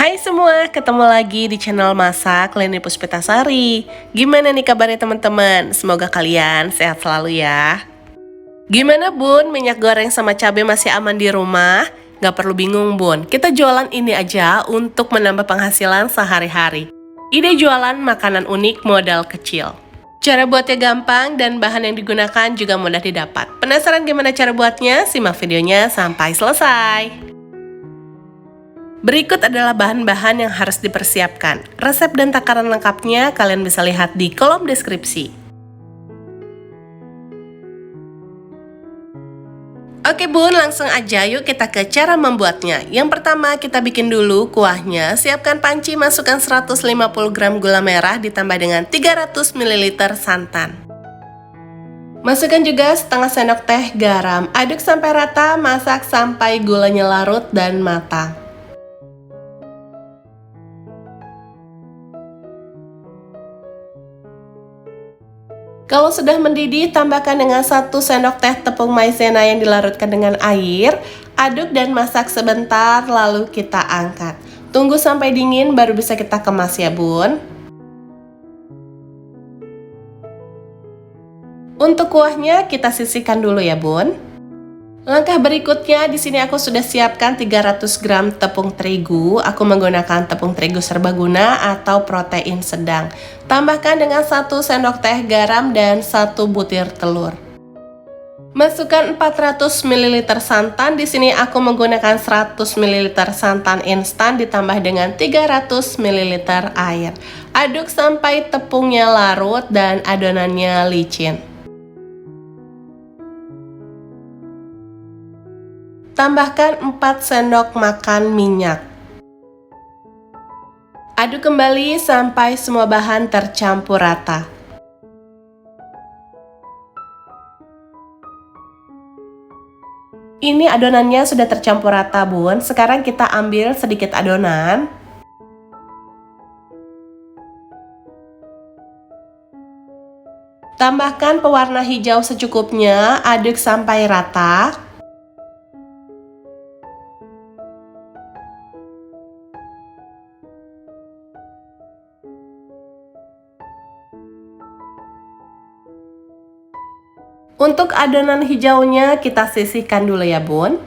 Hai semua, ketemu lagi di channel Masak Leni Puspitasari. Gimana nih kabarnya teman-teman? Semoga kalian sehat selalu ya. Gimana bun, minyak goreng sama cabai masih aman di rumah? Gak perlu bingung bun, kita jualan ini aja untuk menambah penghasilan sehari-hari. Ide jualan makanan unik modal kecil. Cara buatnya gampang dan bahan yang digunakan juga mudah didapat. Penasaran gimana cara buatnya? Simak videonya sampai selesai. Berikut adalah bahan-bahan yang harus dipersiapkan. Resep dan takaran lengkapnya kalian bisa lihat di kolom deskripsi. Oke bun, langsung aja yuk kita ke cara membuatnya. Yang pertama kita bikin dulu kuahnya. Siapkan panci, masukkan 150 gram gula merah ditambah dengan 300 ml santan. Masukkan juga setengah sendok teh garam. Aduk sampai rata, masak sampai gulanya larut dan matang. Kalau sudah mendidih, tambahkan dengan 1 sendok teh tepung maizena yang dilarutkan dengan air. Aduk dan masak sebentar, lalu kita angkat. Tunggu sampai dingin baru bisa kita kemas ya bun. Untuk kuahnya kita sisihkan dulu ya bun. Langkah berikutnya, di sini aku sudah siapkan 300 gram tepung terigu. Aku menggunakan tepung terigu serbaguna atau protein sedang. Tambahkan dengan 1 sendok teh garam dan 1 butir telur. Masukkan 400 ml santan. Di sini aku menggunakan 100 ml santan instan ditambah dengan 300 ml air. Aduk sampai tepungnya larut dan adonannya licin. Tambahkan 4 sendok makan minyak. Aduk kembali sampai semua bahan tercampur rata. Ini adonannya sudah tercampur rata bun. Sekarang kita ambil sedikit adonan. Tambahkan pewarna hijau secukupnya, aduk sampai rata. Untuk adonan hijaunya kita sisihkan dulu ya bun.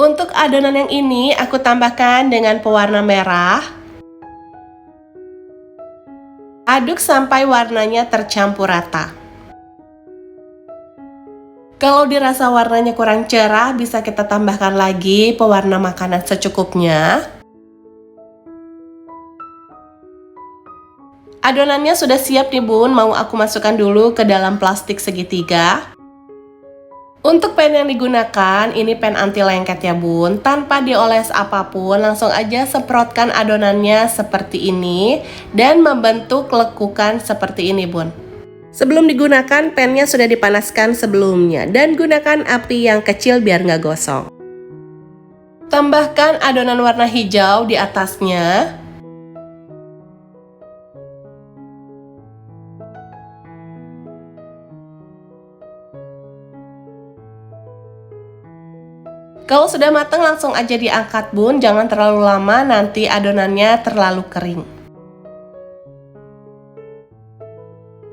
Untuk adonan yang ini aku tambahkan dengan pewarna merah. Aduk sampai warnanya tercampur rata. Kalau dirasa warnanya kurang cerah, bisa kita tambahkan lagi pewarna makanan secukupnya. Adonannya sudah siap nih bun, mau aku masukkan dulu ke dalam plastik segitiga. Untuk pan yang digunakan, ini pan anti lengket ya bun. Tanpa dioles apapun, langsung aja semprotkan adonannya seperti ini. Dan membentuk lekukan seperti ini bun. Sebelum digunakan, pannya sudah dipanaskan sebelumnya. Dan gunakan api yang kecil biar nggak gosong. Tambahkan adonan warna hijau di atasnya. Kalau sudah matang langsung aja diangkat bun, jangan terlalu lama nanti adonannya terlalu kering.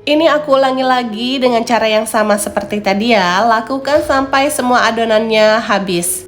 Ini aku ulangi lagi dengan cara yang sama seperti tadi ya, lakukan sampai semua adonannya habis.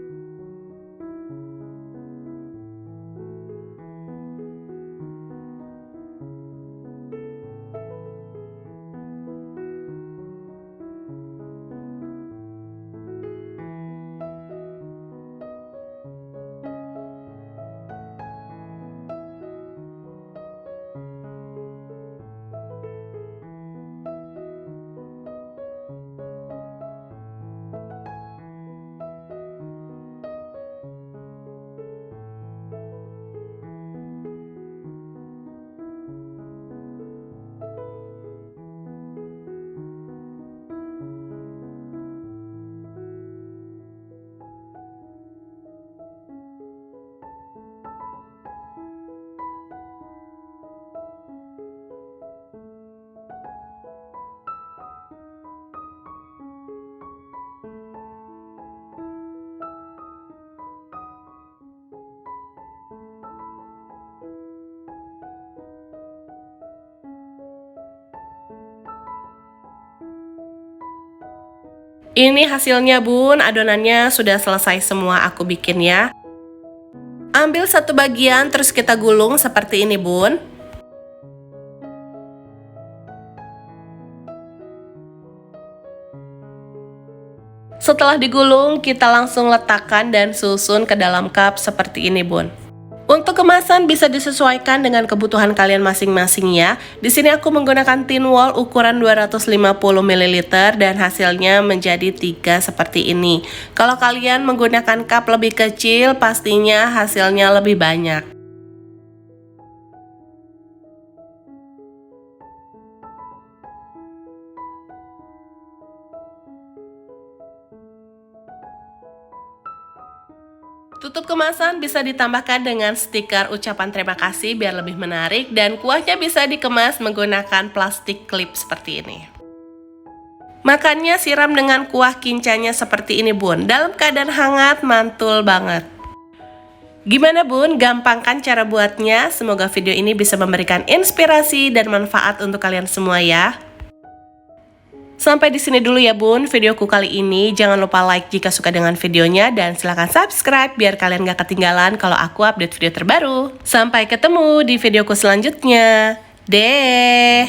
Ini hasilnya bun, adonannya sudah selesai semua aku bikin ya. Ambil satu bagian terus kita gulung seperti ini bun. Setelah digulung, kita langsung letakkan dan susun ke dalam cup seperti ini bun. Untuk kemasan bisa disesuaikan dengan kebutuhan kalian masing-masing ya. Di sini aku menggunakan tin wall ukuran 250 ml dan hasilnya menjadi 3 seperti ini. Kalau kalian menggunakan cup lebih kecil, pastinya hasilnya lebih banyak. Tutup kemasan bisa ditambahkan dengan stiker ucapan terima kasih biar lebih menarik, dan kuahnya bisa dikemas menggunakan plastik klip seperti ini. Makannya siram dengan kuah kincanya seperti ini bun, dalam keadaan hangat mantul banget. Gimana bun, gampang kan cara buatnya? Semoga video ini bisa memberikan inspirasi dan manfaat untuk kalian semua ya. Sampai di sini dulu ya bun videoku kali ini. Jangan lupa like jika suka dengan videonya dan silahkan subscribe biar kalian gak ketinggalan kalau aku update video terbaru. Sampai ketemu di videoku selanjutnya. Deh.